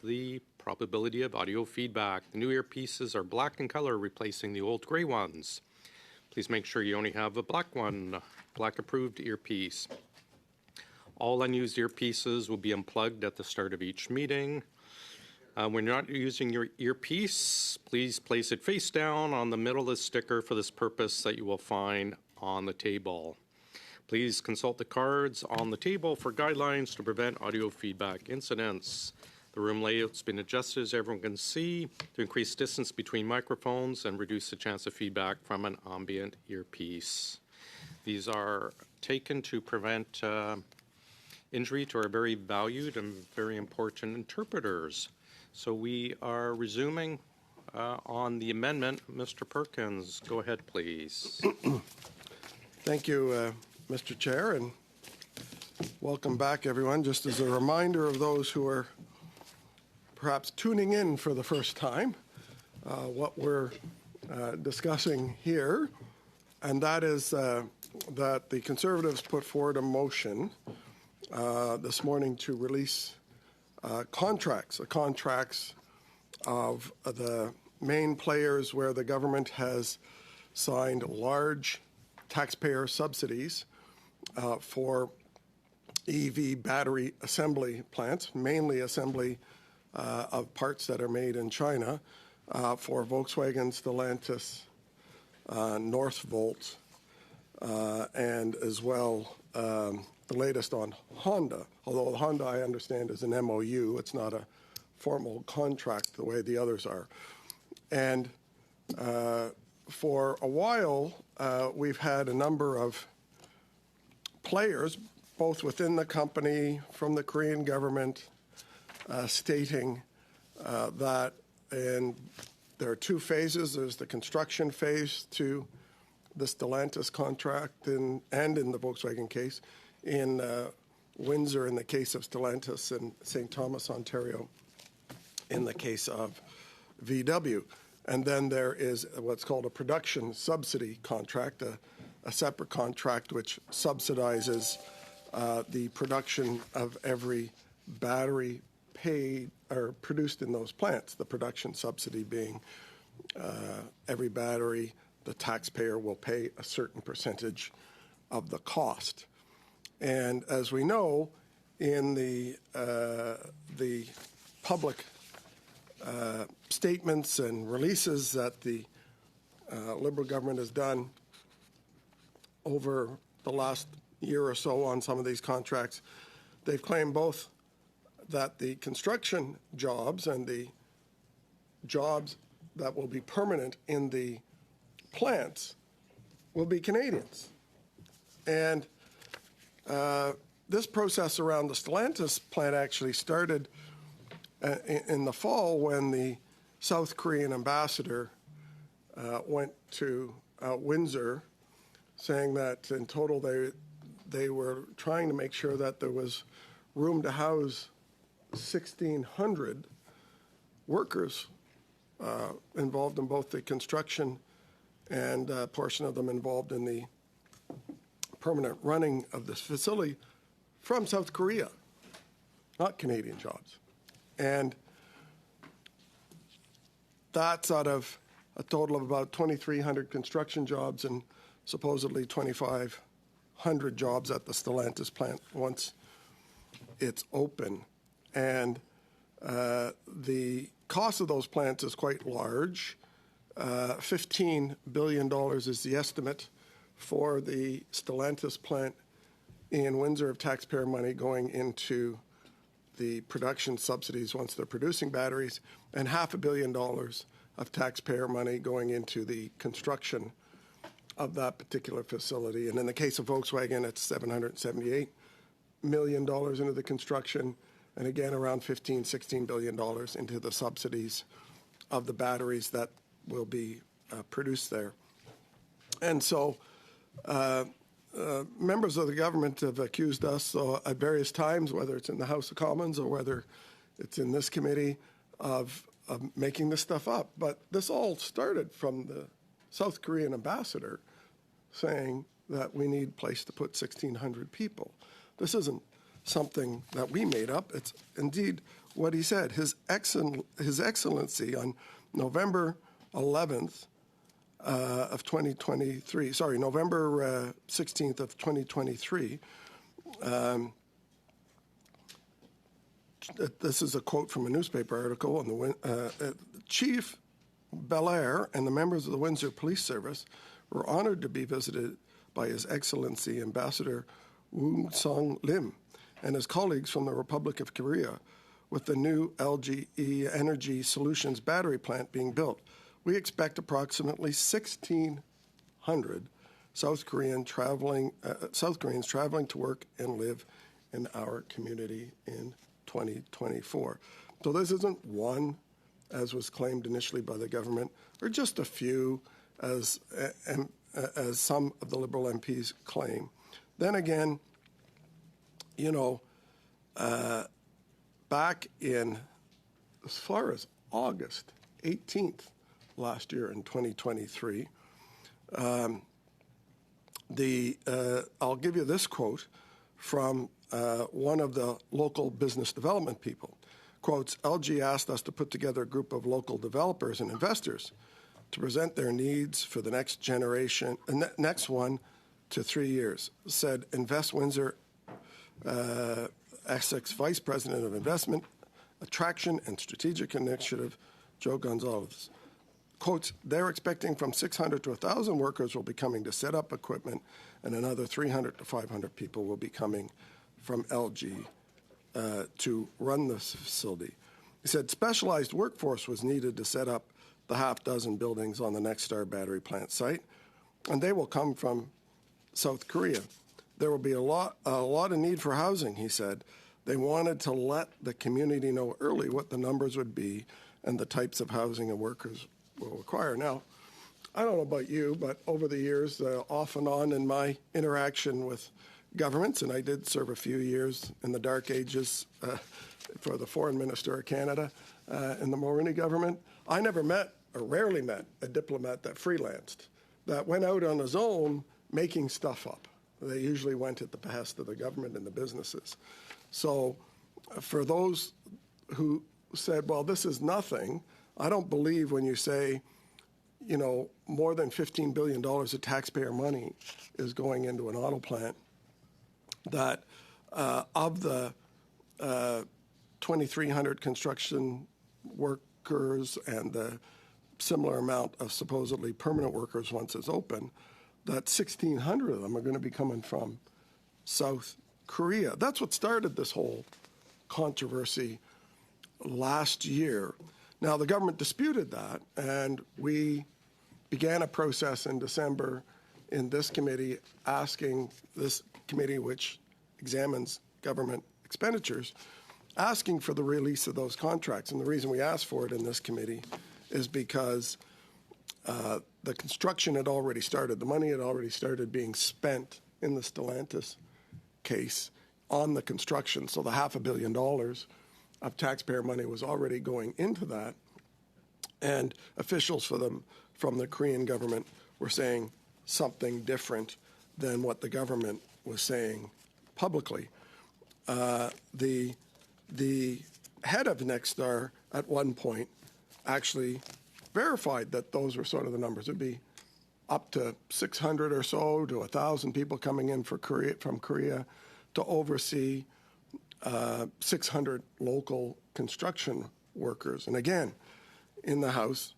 the probability of audio feedback. The new earpieces are black in color, replacing the old gray ones. Please make sure you only have a black one, black approved earpiece. All unused earpieces will be unplugged at the start of each meeting. When you're not using your earpiece, please place it face down on the middle of the sticker for this purpose that you will find on the table. Please consult the cards on the table for guidelines to prevent audio feedback incidents. The room layout's been adjusted, as everyone can see, to increase distance between microphones and reduce the chance of feedback from an ambient earpiece. These are taken to prevent injury to our very valued and very important interpreters. So we are resuming on the amendment. Mr. Perkins, go ahead, please. Thank you, Mr. Chair, and welcome back, everyone. Just as a reminder of those who are perhaps tuning in for the first time, what we're discussing here, and that is that the Conservatives put forward a motion this morning to release contracts of the main players where the government has signed large taxpayer subsidies for EV battery assembly plants, mainly assembly of parts that are made in China for Volkswagen, Stellantis, Northvolt, and as well the latest on Honda. Although Honda, I understand, is an MOU. It's not a formal contract the way the others are. And for a while, we've had a number of players, both within the company, from the Korean government, stating that there are two phases. There's the construction phase to the Stellantis contract and in the Volkswagen case, in Windsor in the case of Stellantis, and St. Thomas, Ontario in the case of VW. And then there is what's called a production subsidy contract, a separate contract which subsidizes the production of every battery paid or produced in those plants, the production subsidy being every battery, the taxpayer will pay a certain percentage of the cost. And as we know, in the public statements and releases that the Liberal government has done over the last year or so on some of these contracts, they've claimed both that the construction jobs and the jobs that will be permanent in the plants will be Canadians. And this process around the Stellantis plant actually started in the fall when the South Korean ambassador went to Windsor, saying that in total they were trying to make sure that there was room to house 1,600 workers involved in both the construction and a portion of them involved in the permanent running of this facility from South Korea, not Canadian jobs. And that's out of a total of about 2,300 construction jobs and supposedly 2,500 jobs at the Stellantis plant once it's open. And the cost of those plants is quite large. $15 billion is the estimate for the Stellantis plant in Windsor of taxpayer money going into the production subsidies once they're producing batteries, and $500 million of taxpayer money going into the construction of that particular facility. And in the case of Volkswagen, it's $778 million into the construction, and again around $16 billion into the subsidies of the batteries that will be produced there. And so members of the government have accused us at various times, whether it's in the House of Commons or whether it's in this committee, of making this stuff up. But this all started from the South Korean ambassador saying that we need a place to put 1,600 people. This isn't something that we made up. It's indeed what he said. His Excellency on November 11th of 2023, sorry, November 16th of 2023, this is a quote from a newspaper article, and Chief Belair and the members of the Windsor Police Service were honored to be visited by His Excellency Ambassador Woon Sung Lim and his colleagues from the Republic of Korea with the new LGE Energy Solutions battery plant being built. We expect approximately 1,600 South Koreans traveling to work and live in our community in 2024. So this isn't one, as was claimed initially by the government, or just a few, as some of the Liberal MPs claim. Then again, back in as far as August 18th last year in 2023, I'll give you this quote from one of the local business development people. Quotes, LG asked us to put together a group of local developers and investors to present their needs for the next generation, next 1 to 3 years, said Invest Windsor Essex Vice President of Investment, Attraction and Strategic Initiative, Joe Gonzalez. Quotes, they're expecting from 600 to 1,000 workers will be coming to set up equipment, and another 300 to 500 people will be coming from LG to run this facility. He said specialized workforce was needed to set up the half dozen buildings on the Nexstar battery plant site, and they will come from South Korea. There will be a lot of need for housing, he said. They wanted to let the community know early what the numbers would be and the types of housing and workers will require. Now, I don't know about you, but over the years, off and on in my interaction with governments, and I did serve a few years in the dark ages for the Foreign Minister of Canada in the Mulroney government, I never met, or rarely met, a diplomat that freelanced, that went out on his own making stuff up. They usually went at the behest of the government and the businesses. So for those who said, well, this is nothing, I don't believe when you say, more than $15 billion of taxpayer money is going into an auto plant, that of the 2,300 construction workers and the similar amount of supposedly permanent workers once it's open, that 1,600 of them are going to be coming from South Korea. That's what started this whole controversy last year. Now, the government disputed that, and we began a process in December in this committee asking this committee, which examines government expenditures, asking for the release of those contracts. And the reason we asked for it in this committee is because the construction had already started. The money had already started being spent in the Stellantis case on the construction. So the $500 million of taxpayer money was already going into that. And officials from the Korean government were saying something different than what the government was saying publicly. The head of Nexstar at one point actually verified that those were sort of the numbers. It would be up to 600 or so to 1,000 people coming in from Korea to oversee 600 local construction workers. And again, in the House,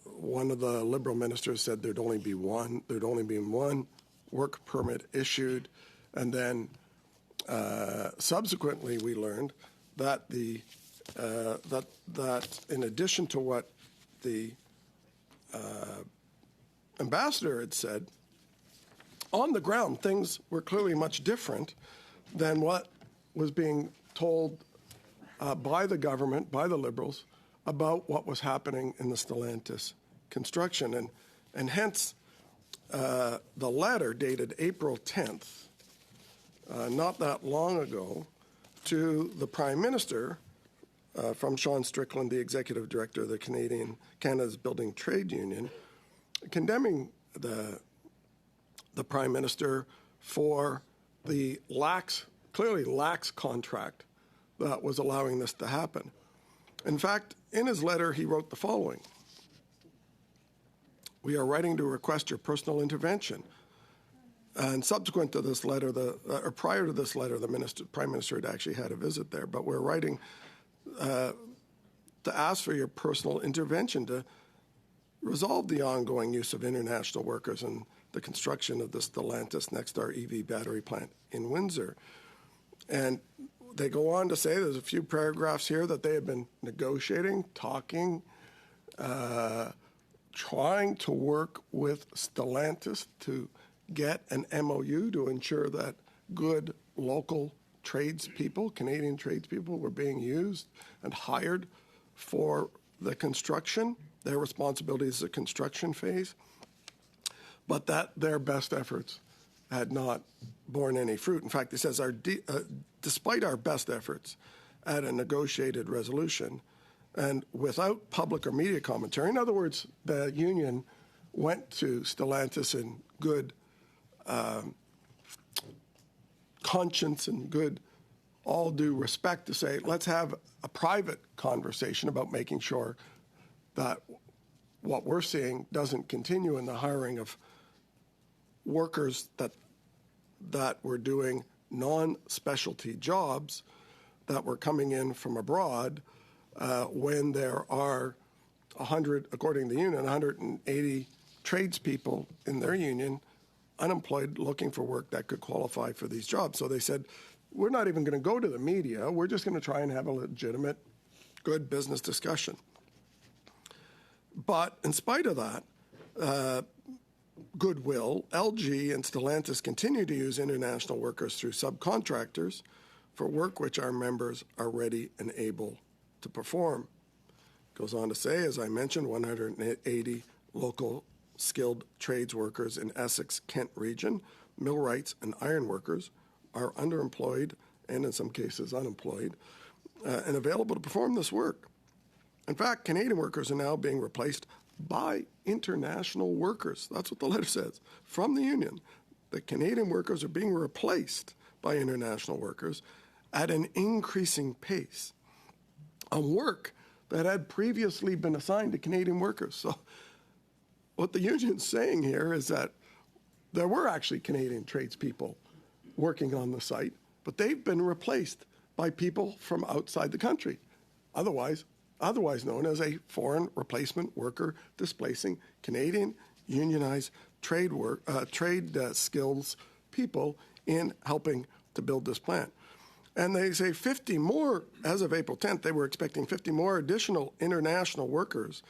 one of the Liberal ministers said there'd only be one work permit issued, and then subsequently we learned that that in addition to what the ambassador had said, on the ground things were clearly much different than what was being told by the government, by the Liberals, about what was happening in the Stellantis construction. And hence, the letter dated April 10th, not that long ago, to the Prime Minister from Sean Strickland, the Executive Director of the Canada's Building Trade Union, condemning the Prime Minister for the clearly lax contract that was allowing this to happen. In fact, in his letter, he wrote the following: "We are writing to request your personal intervention." And subsequent to this letter, or prior to this letter, the Prime Minister had actually had a visit there. But we're writing to ask for your personal intervention to resolve the ongoing use of international workers in the construction of the Stellantis Nexstar EV battery plant in Windsor. And they go on to say, there's a few paragraphs here, that they have been negotiating, talking, trying to work with Stellantis to get an MOU to ensure that good local tradespeople, Canadian tradespeople, were being used and hired for the construction, their responsibilities the construction phase, but that their best efforts had not borne any fruit. In fact, he says, despite our best efforts at a negotiated resolution and without public or media commentary, in other words, the union went to Stellantis in good conscience and good all due respect to say, let's have a private conversation about making sure that what we're seeing doesn't continue in the hiring of workers that were doing non-specialty jobs that were coming in from abroad when there are 100, according to the union, 180 tradespeople in their union unemployed looking for work that could qualify for these jobs. So they said, we're not even going to go to the media. We're just going to try and have a legitimate, good business discussion. But in spite of that goodwill, LG and Stellantis continue to use international workers through subcontractors for work which our members are ready and able to perform. Goes on to say, as I mentioned, 180 local skilled trades workers in Essex, Kent region, millwrights and iron workers are underemployed and in some cases unemployed and available to perform this work. In fact, Canadian workers are now being replaced by international workers. That's what the letter says from the union. The Canadian workers are being replaced by international workers at an increasing pace on work that had previously been assigned to Canadian workers. So what the union's saying here is that there were actually Canadian tradespeople working on the site, but they've been replaced by people from outside the country, otherwise known as a foreign replacement worker displacing Canadian unionized trade skills people in helping to build this plant. And they say 50 more, as of April 10th, they were expecting 50 more additional international workers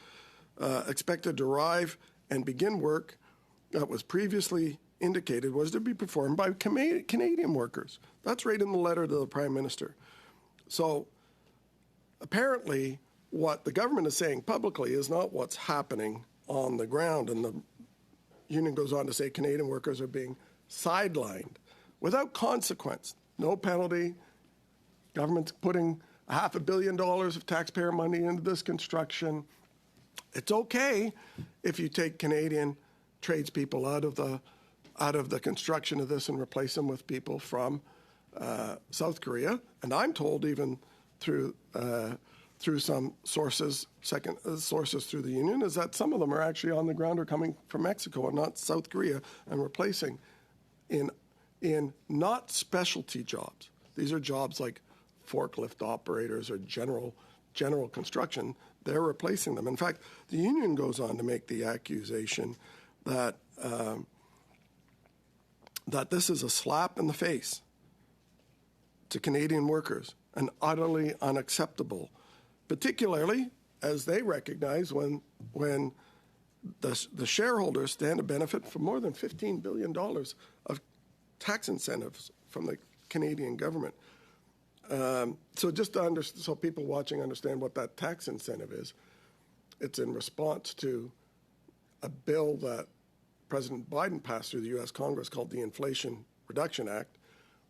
expected to arrive and begin work that was previously indicated was to be performed by Canadian workers. That's right in the letter to the Prime Minister. So apparently what the government is saying publicly is not what's happening on the ground. And the union goes on to say Canadian workers are being sidelined without consequence, no penalty. Government's putting $500 million of taxpayer money into this construction. It's okay if you take Canadian tradespeople out of the construction of this and replace them with people from South Korea. And I'm told, even through some sources, sources through the union, is that some of them are actually on the ground or coming from Mexico and not South Korea, and replacing in not specialty jobs. These are jobs like forklift operators or general construction. They're replacing them. In fact, the union goes on to make the accusation that that this is a slap in the face to Canadian workers and utterly unacceptable, particularly as they recognize when the shareholders stand to benefit from more than $15 billion of tax incentives from the Canadian government. So just so people watching understand what that tax incentive is, it's in response to a bill that President Biden passed through the U.S. Congress called the Inflation Reduction Act,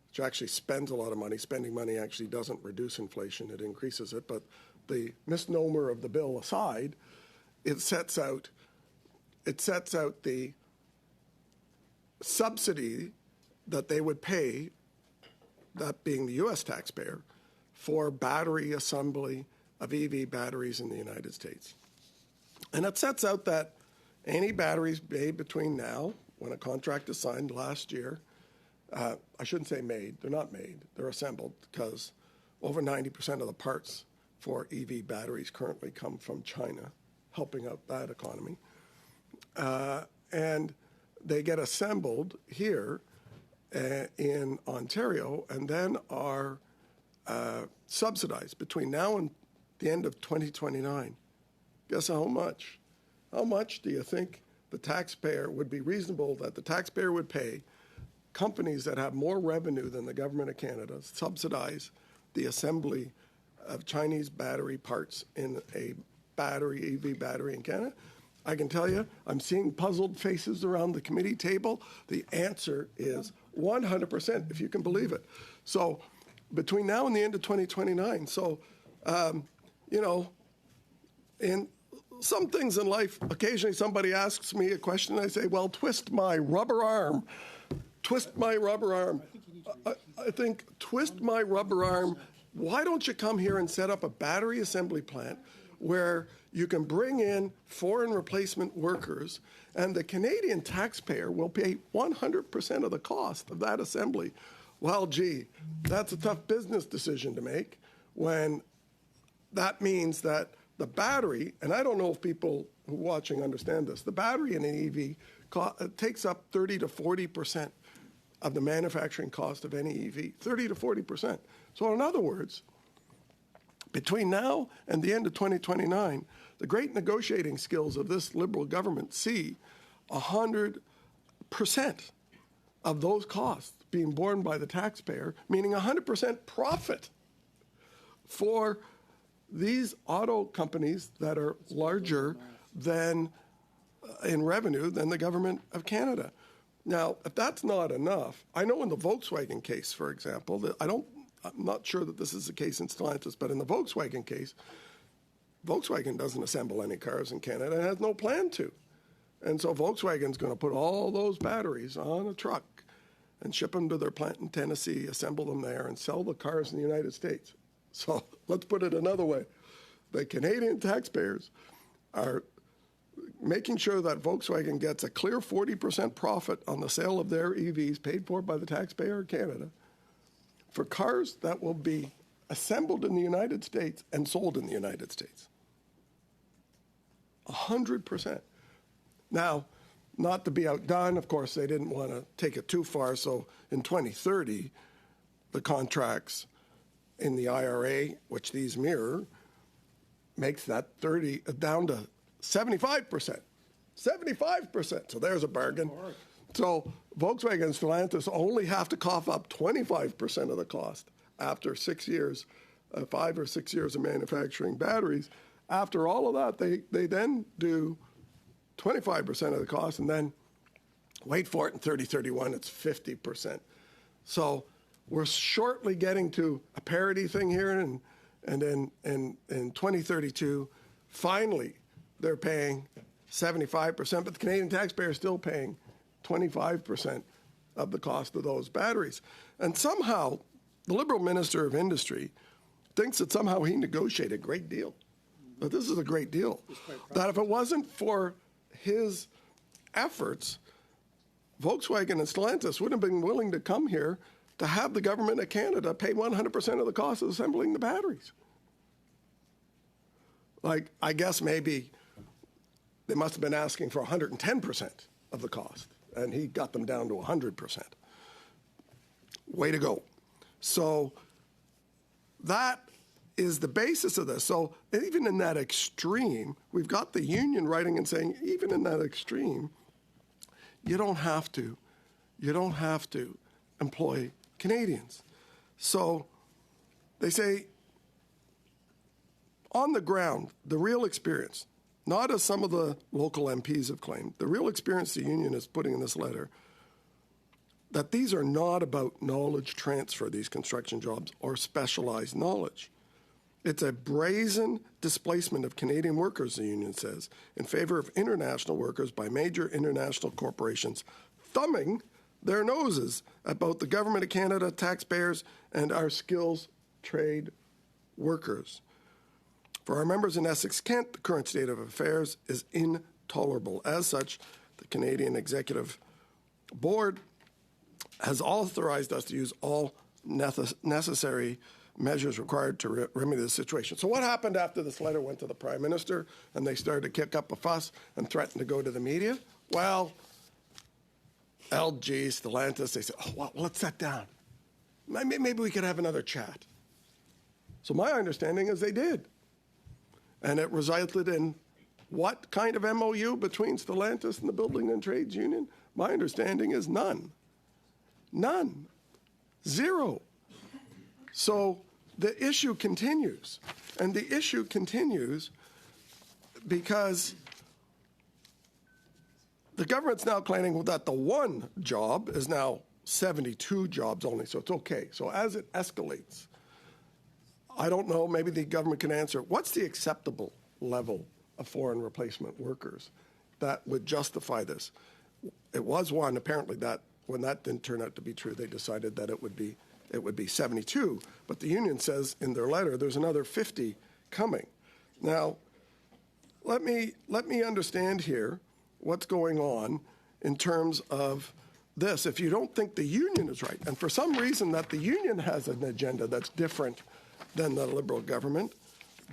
which actually spends a lot of money. Spending money actually doesn't reduce inflation, it increases it. But the misnomer of the bill aside, it sets out the subsidy that they would pay, that being the U.S. taxpayer, for battery assembly of EV batteries in the United States. And it sets out that any batteries made between now, when a contract is signed last year, I shouldn't say made, they're not made, they're assembled, because over 90% of the parts for EV batteries currently come from China, helping out that economy. And they get assembled here in Ontario and then are subsidized between now and the end of 2029. Guess how much? How much do you think the taxpayer would be reasonable that the taxpayer would pay companies that have more revenue than the government of Canada subsidize the assembly of Chinese battery parts in a battery, EV battery in Canada? I can tell you, I'm seeing puzzled faces around the committee table. The answer is 100%, if you can believe it. So between now and the end of 2029, so, in some things in life, occasionally somebody asks me a question, and I say, well, twist my rubber arm. Twist my rubber arm. I think, twist my rubber arm. Why don't you come here and set up a battery assembly plant where you can bring in foreign replacement workers, and the Canadian taxpayer will pay 100% of the cost of that assembly? Well, gee, that's a tough business decision to make when that means that the battery, and I don't know if people who are watching understand this, the battery in an EV takes up 30 to 40% of the manufacturing cost of any EV, 30 to 40%. So in other words, between now and the end of 2029, the great negotiating skills of this Liberal government see 100% of those costs being borne by the taxpayer, meaning 100% profit for these auto companies that are larger than in revenue than the government of Canada. Now, if that's not enough, I know in the Volkswagen case, for example, that I'm not sure that this is the case in Stellantis, but in the Volkswagen case, Volkswagen doesn't assemble any cars in Canada and has no plan to. And so Volkswagen's going to put all those batteries on a truck and ship them to their plant in Tennessee, assemble them there, and sell the cars in the United States. So let's put it another way. The Canadian taxpayers are making sure that Volkswagen gets a clear 40% profit on the sale of their EVs paid for by the taxpayer of Canada for cars that will be assembled in the United States and sold in the United States. 100%. Now, not to be outdone, of course, they didn't want to take it too far, so in 2030, the contracts in the IRA, which these mirror, makes that 30 down to 75%. 75%. So there's a bargain. So Volkswagen and Stellantis only have to cough up 25% of the cost after 6 years, 5 or 6 years of manufacturing batteries. After all of that, they then do 25% of the cost, and then wait for it, in 3031, it's 50%. So we're shortly getting to a parity thing here, and then in 2032, finally, they're paying 75%, but the Canadian taxpayer is still paying 25% of the cost of those batteries. And somehow, the Liberal Minister of Industry thinks that somehow he negotiated a great deal. But this is a great deal. That if it wasn't for his efforts, Volkswagen and Stellantis wouldn't have been willing to come here to have the government of Canada pay 100% of the cost of assembling the batteries. Like, I guess maybe they must have been asking for 110% of the cost, and he got them down to 100%. Way to go. So that is the basis of this. So even in that extreme, we've got the union writing and saying, even in that extreme, you don't have to employ Canadians. So they say, on the ground, the real experience, not as some of the local MPs have claimed, the real experience the union is putting in this letter, that these are not about knowledge transfer, these construction jobs, or specialized knowledge. It's a brazen displacement of Canadian workers, the union says, in favor of international workers by major international corporations, thumbing their noses at both the Government of Canada, taxpayers, and our skills trade workers. For our members in Essex-Kent, the current state of affairs is intolerable. As such, the Canadian Executive Board has authorized us to use all necessary measures required to remedy the situation. So what happened after this letter went to the Prime Minister and they started to kick up a fuss and threaten to go to the media? Well, LG, Stellantis, they said, oh, well, let's sit down. Maybe we could have another chat. So my understanding is they did. And it resulted in what kind of MOU between Stellantis and the Building and Trades Union? My understanding is none. None. Zero. So the issue continues. And the issue continues because the government's now claiming that the one job is now 72 jobs only, so it's okay. So as it escalates, I don't know, maybe the government can answer, what's the acceptable level of foreign replacement workers that would justify this? It was one, apparently, that when that didn't turn out to be true, they decided that it would be 72. But the union says in their letter there's another 50 coming. Now, let me understand here what's going on in terms of this. If you don't think the union is right, and for some reason that the union has an agenda that's different than the Liberal government,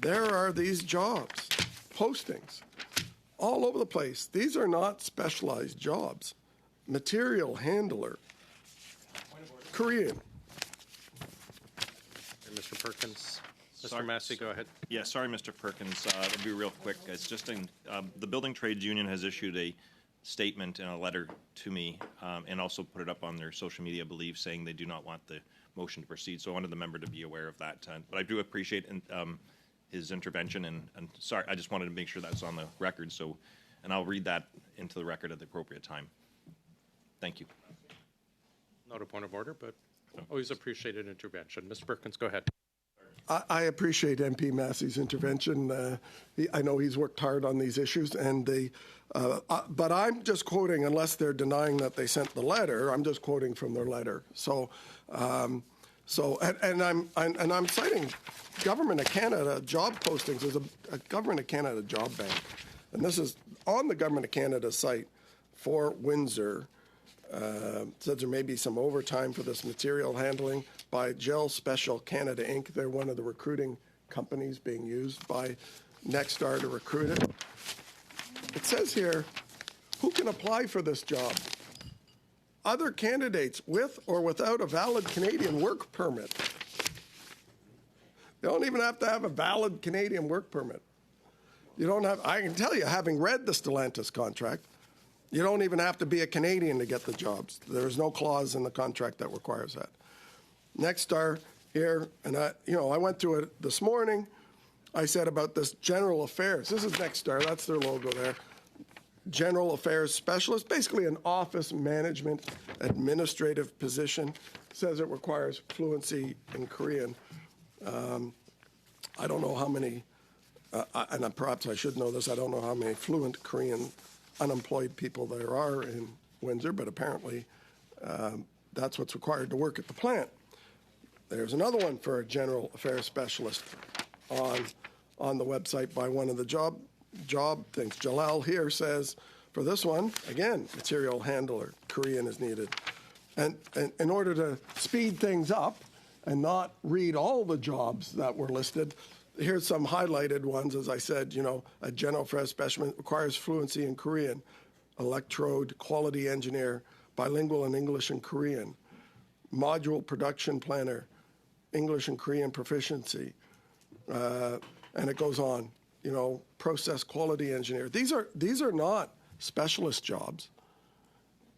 there are these jobs, postings, all over the place. These are not specialized jobs. Material handler, Korean. Mr. Perkins. Mr. Massey, go ahead. Yeah, sorry, Mr. Perkins. It'll be real quick. It's just the Building Trades Union has issued a statement and a letter to me and also put it up on their social media, I believe, saying they do not want the motion to proceed. So I wanted the member to be aware of that. But I do appreciate his intervention. And sorry, I just wanted to make sure that's on the record. So, and I'll read that into the record at the appropriate time. Thank you. Not a point of order, but always appreciated intervention. Mr. Perkins, go ahead. I appreciate MP Massey's intervention. I know he's worked hard on these issues, and but I'm just quoting, unless they're denying that they sent the letter, I'm just quoting from their letter. So, I'm citing Government of Canada job postings. There's a Government of Canada job bank, and this is on the Government of Canada site for Windsor. Says there may be some overtime for this material handling by Gel Special Canada Inc. They're one of the recruiting companies being used by Nexstar to recruit it. It says here, who can apply for this job? Other candidates with or without a valid Canadian work permit. You don't even have to have a valid Canadian work permit. You don't have, I can tell you, having read the Stellantis contract, you don't even have to be a Canadian to get the jobs. There is no clause in the contract that requires that. Nexstar here, and I went through it this morning. I said about this general affairs. This is Nexstar. That's their logo there. General affairs specialist, basically an office management administrative position. Says it requires fluency in Korean. I don't know how many, and perhaps I should know this. I don't know how many fluent Korean unemployed people there are in Windsor, but apparently that's what's required to work at the plant. There's another one for a general affairs specialist on the website by one of the job things. Jalal here says for this one, again, material handler, Korean is needed. And in order to speed things up and not read all the jobs that were listed, here's some highlighted ones. As I said, a general affairs specialist requires fluency in Korean, electrode quality engineer, bilingual in English and Korean, module production planner, English and Korean proficiency, and it goes on. Process quality engineer. These are not specialist jobs.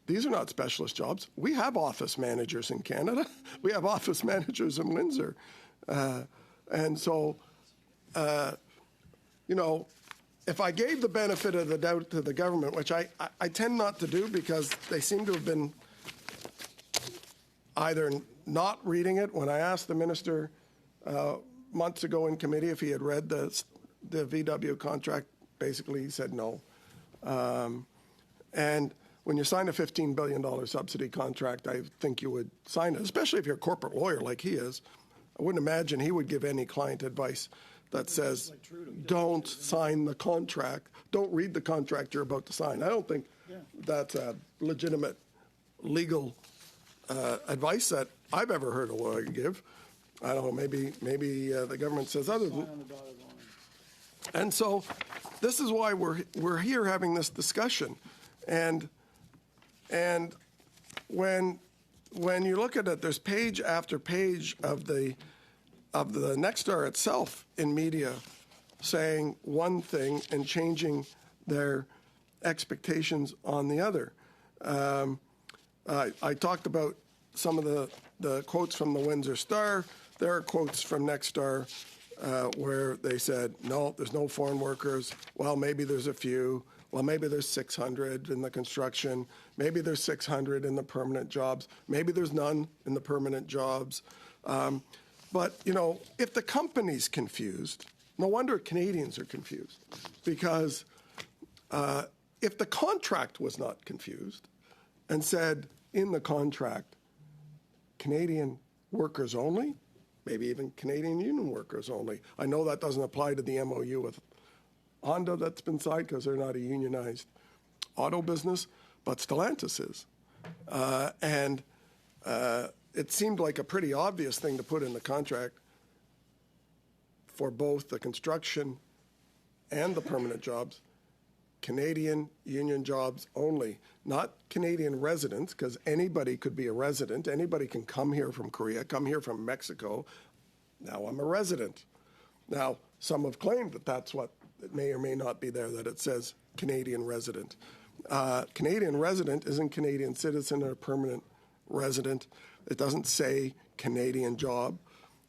These are not specialist jobs. We have office managers in Canada. We have office managers in Windsor, and so. If I gave the benefit of the doubt to the government, which I tend not to do because they seem to have been either not reading it. When I asked the minister months ago in committee if he had read the VW contract, basically he said no. And when you sign a $15 billion subsidy contract, I think you would sign it, especially if you're a corporate lawyer like he is. I wouldn't imagine he would give any client advice that says, don't sign the contract, don't read the contract you're about to sign. I don't think that's a legitimate legal advice that I've ever heard a lawyer give. I don't know, maybe the government says other than. And so this is why we're here having this discussion. And when you look at it, there's page after page of the Nexstar itself in media saying one thing and changing their expectations on the other. I talked about some of the quotes from the Windsor Star. There are quotes from Nexstar where they said, no, there's no foreign workers. Well, maybe there's a few. Well, maybe there's 600 in the construction. Maybe there's 600 in the permanent jobs. Maybe there's none in the permanent jobs. But, you know, if the company's confused, no wonder Canadians are confused. Because if the contract was not confused and said in the contract, Canadian workers only, maybe even Canadian union workers only. I know that doesn't apply to the MOU with Honda that's been signed because they're not a unionized auto business, but Stellantis is. It seemed like a pretty obvious thing to put in the contract for both the construction and the permanent jobs. Canadian union jobs only, not Canadian residents, because anybody could be a resident. Anybody can come here from Korea, come here from Mexico. Now I'm a resident. Now, some have claimed that that's what it may or may not be there, that it says Canadian resident. Canadian resident isn't Canadian citizen or permanent resident. It doesn't say Canadian job.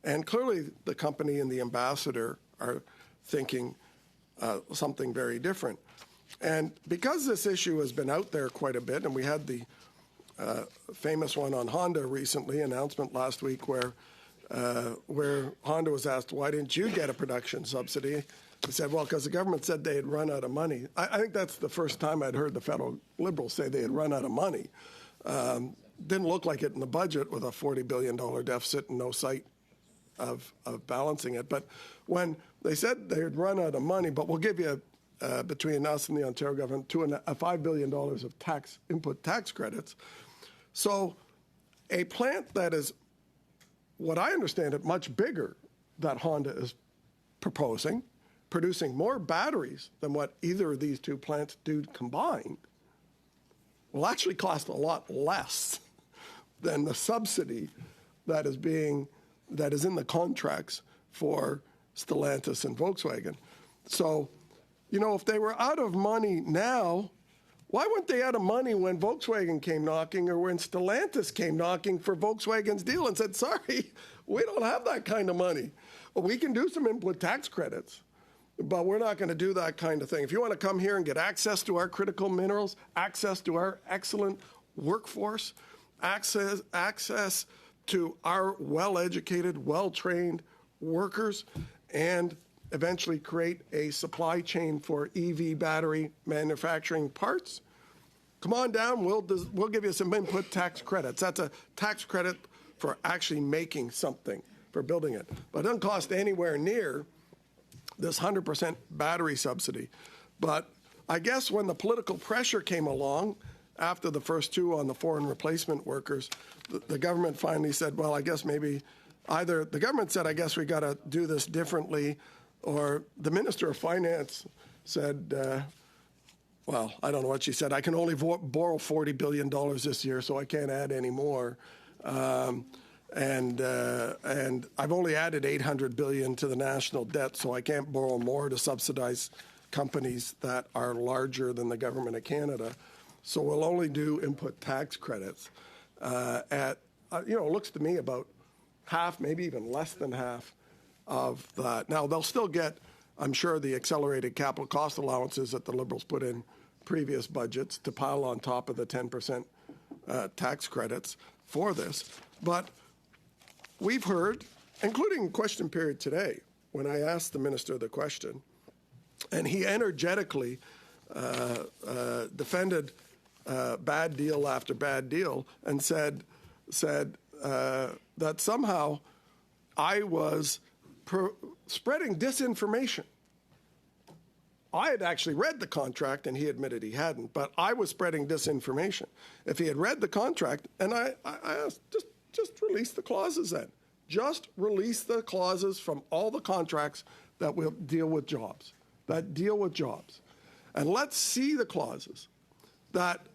And clearly the company and the ambassador are thinking something very different. And because this issue has been out there quite a bit, and we had the famous one on Honda recently, announcement last week where Honda was asked, why didn't you get a production subsidy? He said, well, because the government said they had run out of money. I think that's the first time I'd heard the federal Liberals say they had run out of money. Didn't look like it in the budget with a $40 billion deficit and no sight of balancing it. But when they said they had run out of money, but we'll give you, between us and the Ontario government, $5 billion of input tax credits. So a plant that is, what I understand it, much bigger that Honda is proposing, producing more batteries than what either of these two plants do combined, will actually cost a lot less than the subsidy that is in the contracts for Stellantis and Volkswagen. So, you know, if they were out of money now, why weren't they out of money when Volkswagen came knocking or when Stellantis came knocking for Volkswagen's deal and said, sorry, we don't have that kind of money. Well, we can do some input tax credits, but we're not going to do that kind of thing. If you want to come here and get access to our critical minerals, access to our excellent workforce, access to our well-educated, well-trained workers, and eventually create a supply chain for EV battery manufacturing parts, come on down, we'll give you some input tax credits. That's a tax credit for actually making something, for building it. But it doesn't cost anywhere near this 100% battery subsidy. But I guess when the political pressure came along, after the first two on the foreign replacement workers, the government finally said, well, I guess maybe either the government said, I guess we got to do this differently, or the Minister of Finance said, well, I don't know what she said. I can only borrow $40 billion this year, so I can't add any more. And I've only added $800 billion to the national debt, so I can't borrow more to subsidize companies that are larger than the government of Canada. So we'll only do input tax credits at, it looks to me about half, maybe even less than half of that. Now, they'll still get, I'm sure, the accelerated capital cost allowances that the Liberals put in previous budgets to pile on top of the 10% tax credits for this. But we've heard, including question period today, when I asked the minister the question, and he energetically defended bad deal after bad deal and said that somehow I was spreading disinformation. I had actually read the contract, and he admitted he hadn't, but I was spreading disinformation. If he had read the contract, and I asked, just release the clauses then. Just release the clauses from all the contracts that will deal with jobs, And let's see the clauses that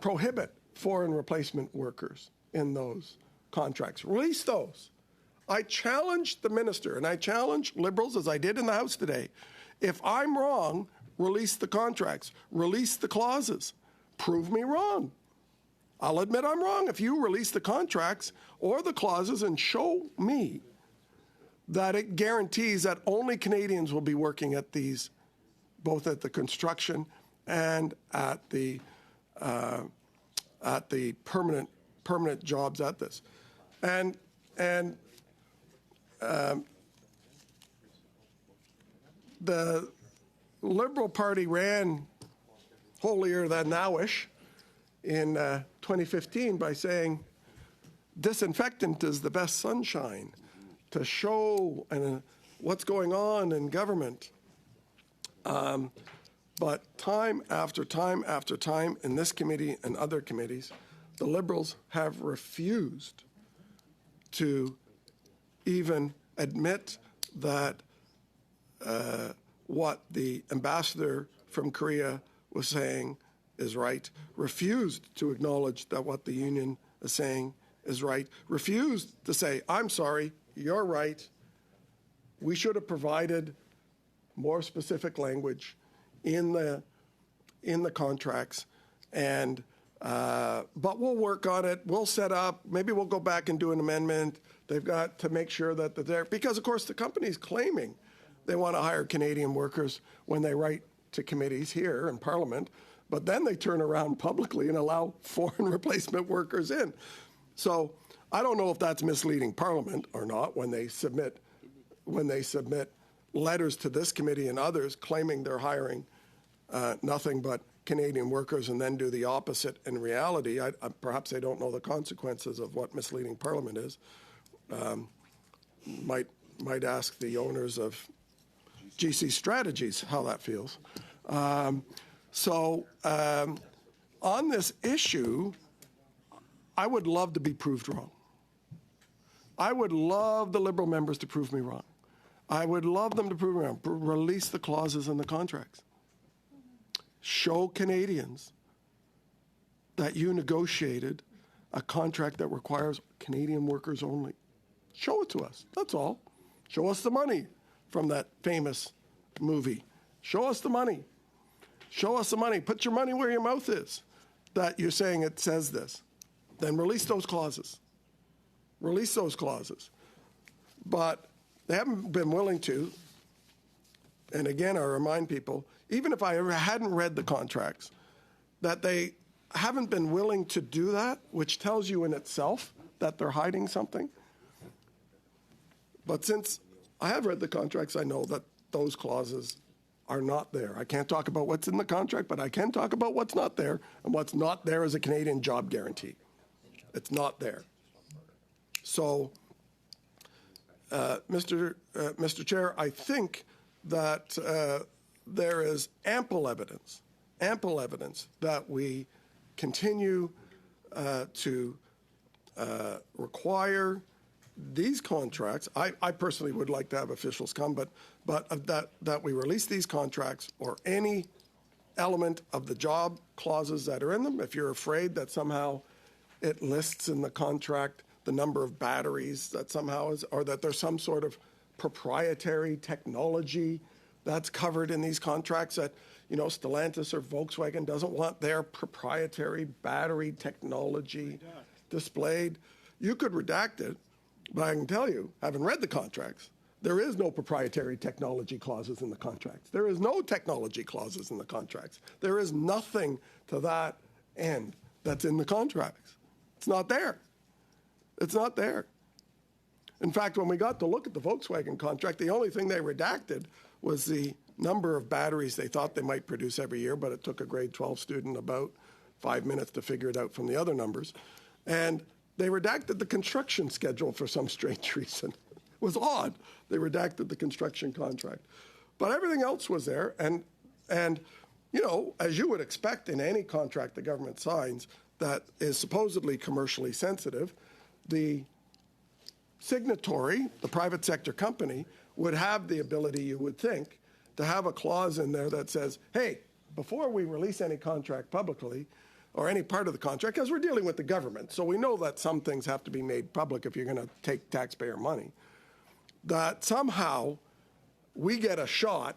prohibit foreign replacement workers in those contracts. Release those. I challenge the minister, and I challenge Liberals, as I did in the House today. If I'm wrong, release the contracts, release the clauses. Prove me wrong. I'll admit I'm wrong if you release the contracts or the clauses and show me that it guarantees that only Canadians will be working at these, both at the construction and at the permanent jobs at this. And the Liberal Party ran holier than thou-ish in 2015 by saying disinfectant is the best sunshine to show what's going on in government. But time after time after time in this committee and other committees, the Liberals have refused to even admit that what the ambassador from Korea was saying is right, refused to acknowledge that what the union is saying is right, refused to say, I'm sorry, you're right, we should have provided more specific language in the contracts, and but we'll work on it, we'll set up, maybe we'll go back and do an amendment. They've got to make sure that they're there, because of course the company's claiming they want to hire Canadian workers when they write to committees here in Parliament, but then they turn around publicly and allow foreign replacement workers in. So I don't know if that's misleading Parliament or not when they submit letters to this committee and others claiming they're hiring nothing but Canadian workers and then do the opposite in reality. Perhaps they don't know the consequences of what misleading Parliament is. Might ask the owners of GC Strategies how that feels. On this issue, I would love to be proved wrong. I would love the Liberal members to prove me wrong. I would love them to prove me wrong. Release the clauses in the contracts. Show Canadians that you negotiated a contract that requires Canadian workers only. Show it to us. That's all. Show us the money from that famous movie. Show us the money. Show us the money. Put your money where your mouth is that you're saying it says this. Then release those clauses. Release those clauses. But they haven't been willing to. And again, I remind people, even if I ever hadn't read the contracts, that they haven't been willing to do that, which tells you in itself that they're hiding something. But since I have read the contracts, I know that those clauses are not there. I can't talk about what's in the contract, but I can talk about what's not there. And what's not there is a Canadian job guarantee. It's not there. So, Mr. Chair, I think that there is ample evidence that we continue to require these contracts. I personally would like to have officials come, but that we release these contracts or any element of the job clauses that are in them. If you're afraid that somehow it lists in the contract the number of batteries that somehow is, or that there's some sort of proprietary technology that's covered in these contracts that, Stellantis or Volkswagen doesn't want their proprietary battery technology displayed. You could redact it, but I can tell you, having read the contracts, there is no proprietary technology clauses in the contracts. There is no technology clauses in the contracts. There is nothing to that end that's in the contracts. It's not there. It's not there. In fact, when we got to look at the Volkswagen contract, the only thing they redacted was the number of batteries they thought they might produce every year, but it took a grade 12 student about 5 minutes to figure it out from the other numbers. And they redacted the construction schedule for some strange reason. was odd. They redacted the construction contract. But everything else was there. And you know, as you would expect in any contract the government signs that is supposedly commercially sensitive, the signatory, the private sector company, would have the ability, you would think, to have a clause in there that says, hey, before we release any contract publicly, or any part of the contract, because we're dealing with the government, so we know that some things have to be made public if you're going to take taxpayer money, that somehow we get a shot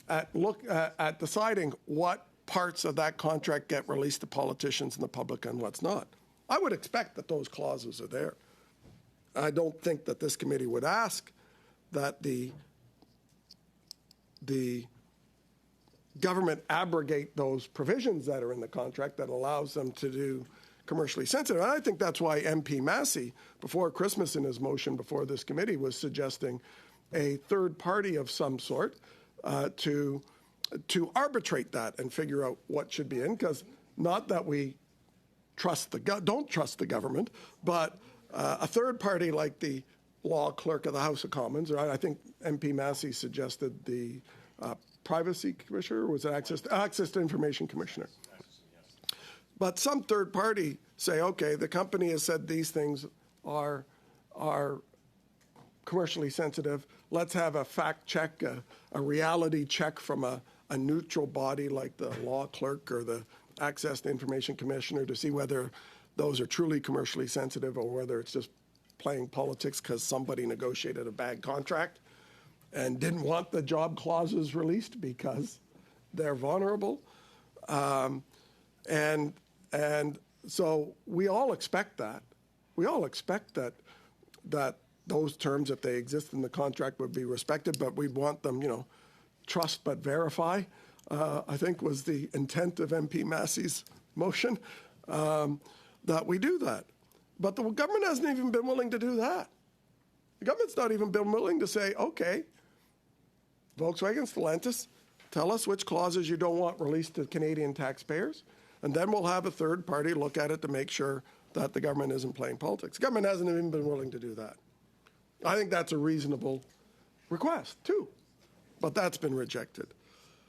at deciding what parts of that contract get released to politicians and the public and what's not. I would expect that those clauses are there. I don't think that this committee would ask that the government abrogate those provisions that are in the contract that allows them to do commercially sensitive. And I think that's why MP Massey, before Christmas in his motion before this committee, was suggesting a third party of some sort to arbitrate that and figure out what should be in, because not that we don't trust the government, but a third party like the law clerk of the House of Commons, or I think MP Massey suggested the privacy commissioner, or was it access to information commissioner? But some third party say, okay, the company has said these things are commercially sensitive. Let's have a fact check, a reality check from a neutral body like the law clerk or the access to information commissioner to see whether those are truly commercially sensitive or whether it's just playing politics because somebody negotiated a bad contract and didn't want the job clauses released because they're vulnerable. And so we all expect that. We all expect that those terms, if they exist in the contract, would be respected, but we'd want them, trust but verify, I think was the intent of MP Massey's motion, that we do that. But the government hasn't even been willing to do that. The government's not even been willing to say, okay, Volkswagen, Stellantis, tell us which clauses you don't want released to Canadian taxpayers, and then we'll have a third party look at it to make sure that the government isn't playing politics. The government hasn't even been willing to do that. I think that's a reasonable request, too, but that's been rejected.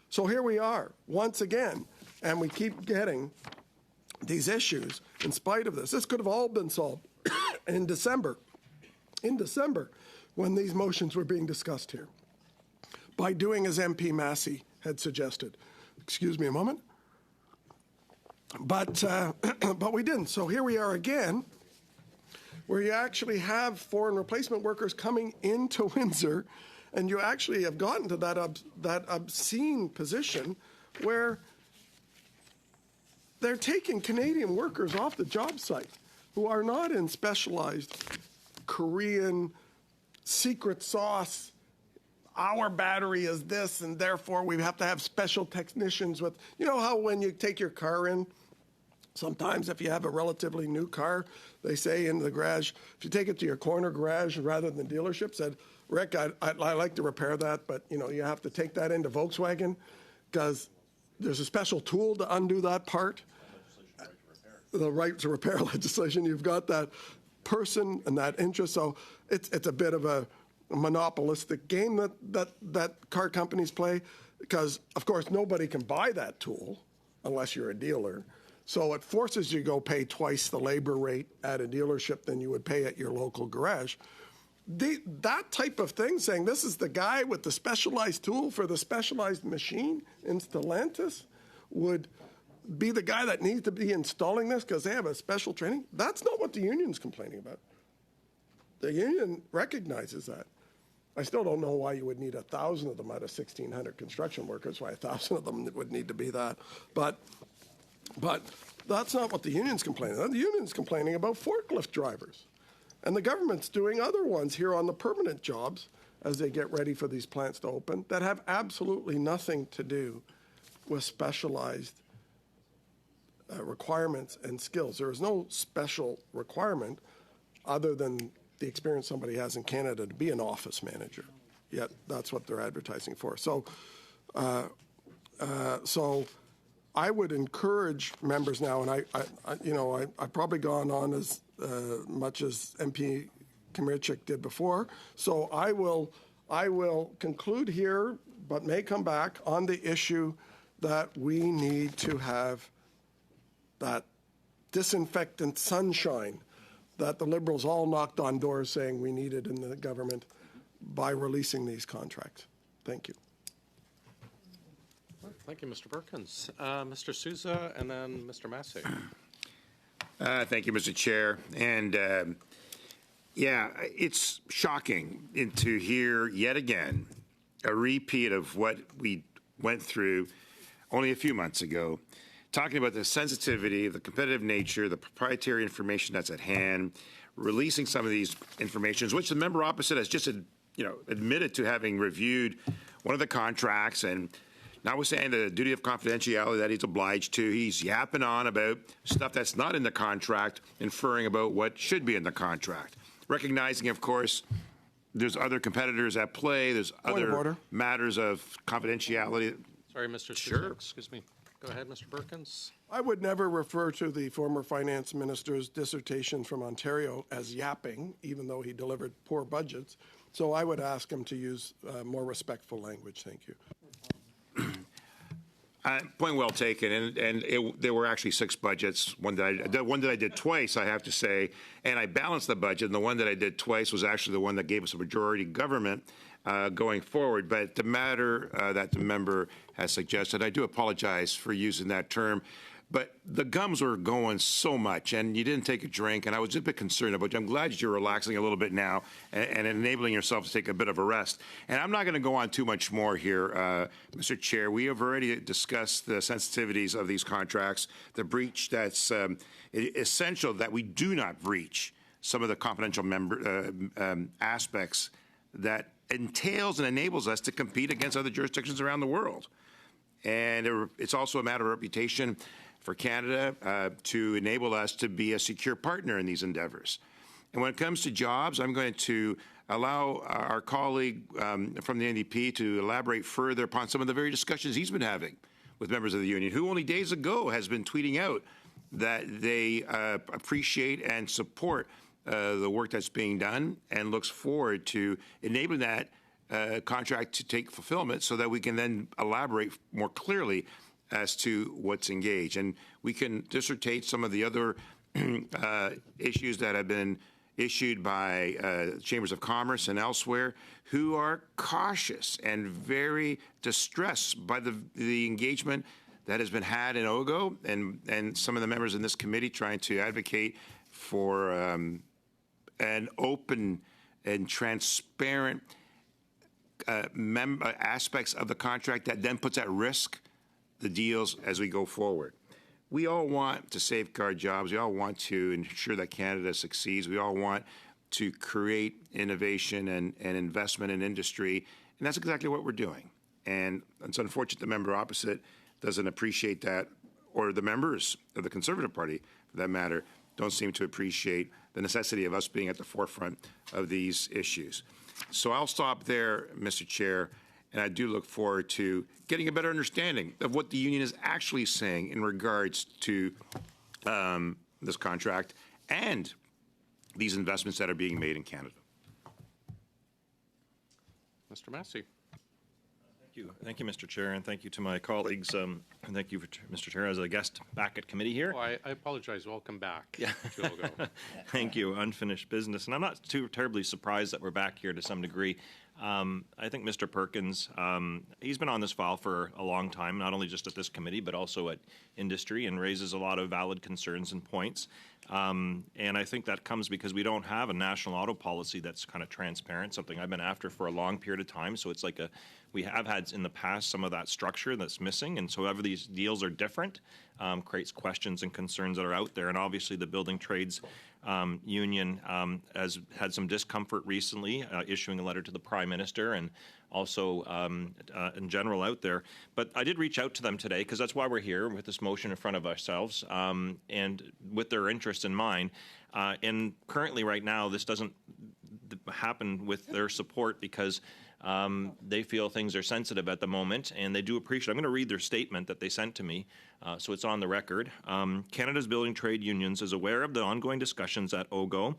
So here we are, once again, and we keep getting these issues in spite of this. This could have all been solved in December, when these motions were being discussed here, by doing as MP Massey had suggested. Excuse me a moment. But we didn't. So here we are again, where you actually have foreign replacement workers coming into Windsor, and you actually have gotten to that obscene position where they're taking Canadian workers off the job site who are not in specialized Korean secret sauce. Our battery is this, and therefore we have to have special technicians with, you know how when you take your car in, sometimes if you have a relatively new car, they say in the garage, if you take it to your corner garage rather than dealership, said, Rick, I like to repair that, but you have to take that into Volkswagen because there's a special tool to undo that part. The right to repair legislation. You've got that person and that interest. So it's a bit of a monopolistic game that car companies play because, of course, nobody can buy that tool unless you're a dealer. So it forces you to go pay twice the labor rate at a dealership than you would pay at your local garage. That type of thing, saying this is the guy with the specialized tool for the specialized machine in Stellantis, would be the guy that needs to be installing this because they have a special training. That's not what the union's complaining about. The union recognizes that. I still don't know why you would need 1,000 of them out of 1,600 construction workers, why 1,000 of them would need to be that. But that's not what the union's complaining about. The union's complaining about forklift drivers. And the government's doing other ones here on the permanent jobs as they get ready for these plants to open that have absolutely nothing to do with specialized requirements and skills. There is no special requirement other than the experience somebody has in Canada to be an office manager. Yet that's what they're advertising for. So I would encourage members now, and I've probably gone on as much as MP Kmirchik did before. So I will conclude here, but may come back on the issue that we need to have that disinfectant sunshine that the Liberals all knocked on doors saying we needed in the government by releasing these contracts. Thank you. Thank you, Mr. Perkins. Mr. Sousa and then Mr. Massey. Thank you, Mr. Chair. And yeah, it's shocking to hear yet again a repeat of what we went through only a few months ago, talking about the sensitivity, the competitive nature, the proprietary information that's at hand, releasing some of these informations, which the member opposite has just admitted to having reviewed one of the contracts, and notwithstanding the duty of confidentiality that he's obliged to, he's yapping on about stuff that's not in the contract, inferring about what should be in the contract. Recognizing, of course, there's other competitors at play, there's other matters of confidentiality. Sorry, Mr. Sure. Sousa, excuse me. Go ahead, Mr. Perkins. I would never refer to the former finance minister's dissertation from Ontario as yapping, even though he delivered poor budgets. So I would ask him to use more respectful language. Thank you. Point well taken, there were actually 6 budgets. One that I did twice, I have to say, and I balanced the budget. And the one that I did twice was actually the one that gave us a majority government going forward. But the matter that the member has suggested, I do apologize for using that term. But the gums were going so much, and you didn't take a drink, and I was just a bit concerned about you. I'm glad you're relaxing a little bit now and enabling yourself to take a bit of a rest. And I'm not going to go on too much more here, Mr. Chair. We have already discussed the sensitivities of these contracts, the breach that's essential that we do not breach some of the confidential aspects that entails and enables us to compete against other jurisdictions around the world. And it's also a matter of reputation for Canada to enable us to be a secure partner in these endeavors. And when it comes to jobs, I'm going to allow our colleague from the NDP to elaborate further upon some of the very discussions he's been having with members of the union, who only days ago has been tweeting out that they appreciate and support the work that's being done and looks forward to enabling that contract to take fulfillment so that we can then elaborate more clearly as to what's engaged. And we can dissertate some of the other issues that have been issued by chambers of commerce and elsewhere, who are cautious and very distressed by the engagement that has been had in OGGO, and some of the members in this committee trying to advocate for an open and transparent aspects of the contract that then puts at risk the deals as we go forward. We all want to safeguard jobs. We all want to ensure that Canada succeeds. We all want to create innovation and investment in industry, and that's exactly what we're doing. And it's unfortunate the member opposite doesn't appreciate that, or the members of the Conservative Party, for that matter, don't seem to appreciate the necessity of us being at the forefront of these issues. So I'll stop there, Mr. Chair, and I do look forward to getting a better understanding of what the union is actually saying in regards to this contract and these investments that are being made in Canada. Mr. Massey. Thank you, Mr. Chair, and thank you to my colleagues. And thank you, Mr. Chair, as a guest back at committee here. Oh, I apologize. Welcome back. Yeah. Thank you. Unfinished business. And I'm not too terribly surprised that we're back here to some degree. I think Mr. Perkins, he's been on this file for a long time, not only just at this committee, but also at industry, and raises a lot of valid concerns and points. And I think that comes because we don't have a national auto policy that's kind of transparent, something I've been after for a long period of time. So it's like we have had in the past some of that structure that's missing. And so however these deals are different, creates questions and concerns that are out there. And obviously the building trades union has had some discomfort recently, issuing a letter to the Prime Minister and also in general out there. But I did reach out to them today because that's why we're here with this motion in front of ourselves, and with their interest in mind. And currently right now this doesn't happen with their support because they feel things are sensitive at the moment, and they do appreciate. I'm going to read their statement that they sent to me, so it's on the record. Canada's building trade unions is aware of the ongoing discussions at OGGO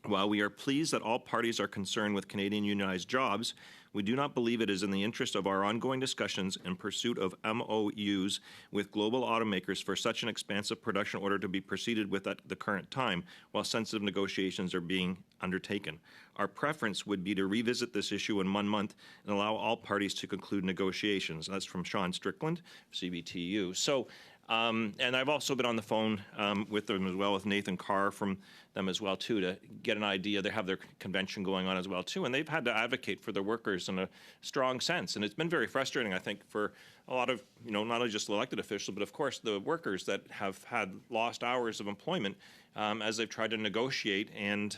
While we are pleased that all parties are concerned with Canadian unionized jobs, we do not believe it is in the interest of our ongoing discussions in pursuit of MOUs with global automakers for such an expansive production order to be proceeded with at the current time, while sensitive negotiations are being undertaken. Our preference would be to revisit this issue in 1 month and allow all parties to conclude negotiations. That's from Sean Strickland, CBTU. So, and I've also been on the phone with them as well, with Nathan Carr from them as well, too, to get an idea. They have their convention going on as well, too, and they've had to advocate for their workers in a strong sense. And it's been very frustrating, I think, for a lot of, not only just elected officials, but of course the workers that have had lost hours of employment as they've tried to negotiate, and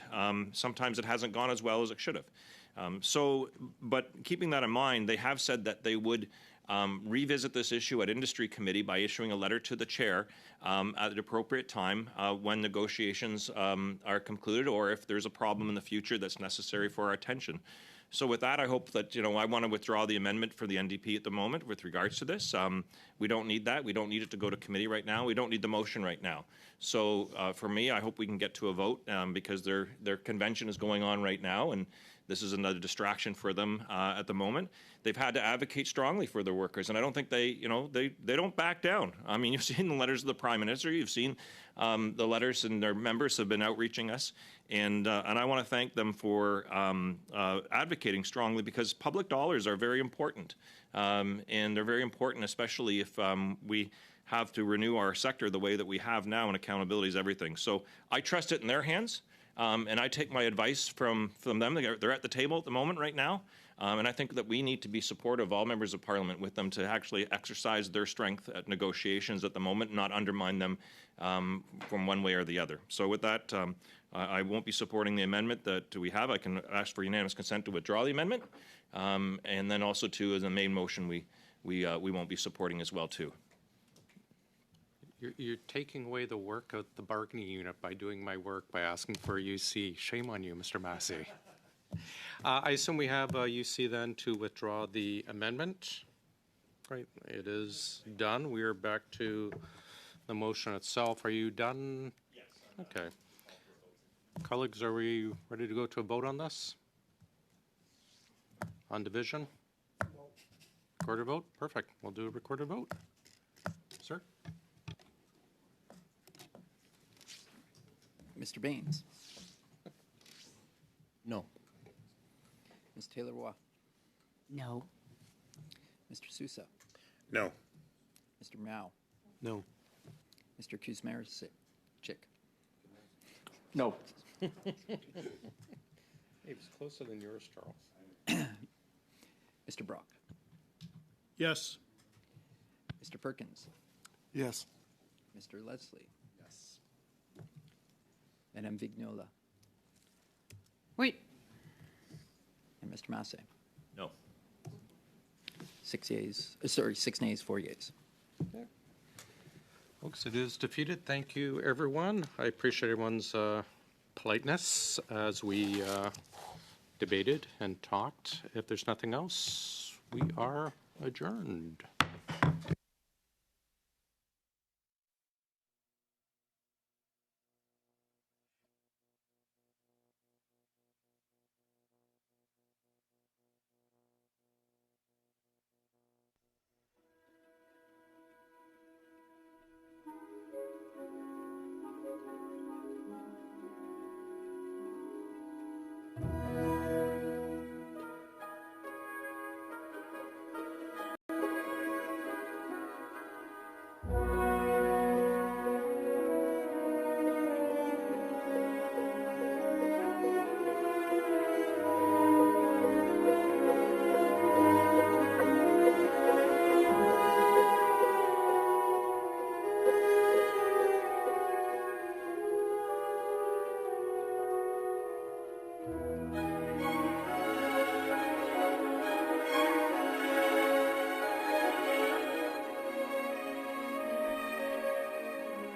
sometimes it hasn't gone as well as it should have. But keeping that in mind, they have said that they would revisit this issue at industry committee by issuing a letter to the chair at the appropriate time when negotiations are concluded, or if there's a problem in the future that's necessary for our attention. So with that, I hope that, I want to withdraw the amendment for the NDP at the moment with regards to this. We don't need that. We don't need it to go to committee right now. We don't need the motion right now. So for me, I hope we can get to a vote because their convention is going on right now, and this is another distraction for them at the moment. They've had to advocate strongly for their workers, and I don't think they don't back down. I mean, you've seen the letters of the Prime Minister, you've seen the letters, and their members have been outreaching us, and I want to thank them for advocating strongly, because public dollars are very important, and they're very important, especially if we have to renew our sector the way that we have now, and accountability is everything. So I trust it in their hands. And I take my advice from them. They're at the table at the moment right now. And I think that we need to be supportive of all members of Parliament with them to actually exercise their strength at negotiations at the moment, not undermine them from one way or the other. So with that, I won't be supporting the amendment that we have. I can ask for unanimous consent to withdraw the amendment. And then also, too, as a main motion, we won't be supporting as well, too. You're taking away the work of the bargaining unit by doing my work by asking for a UC. Shame on you, Mr. Massey. I assume we have a UC then to withdraw the amendment. Right, it is done. We are back to the motion itself. Are you done? Yes. Okay. Colleagues, are we ready to go to a vote on this? On division? Recorded vote? Perfect. We'll do a recorded vote. Sir? Mr. Baines? No. Ms. Taylor-Roy? No. Mr. Sousa? No. Mr. Mao? No. Mr. Kuzmarczyk? No. Hey, it was closer than yours, Charles. Mr. Brock? Yes. Mr. Perkins? Yes. Mr. Leslie? Yes. Madame Vignola? Wait. And Mr. Massey? No. 6 yeas, 6 nays, 4 yeas. Okay. Folks, it is defeated. Thank you, everyone. I appreciate everyone's politeness as we debated and talked. If there's nothing else, we are adjourned.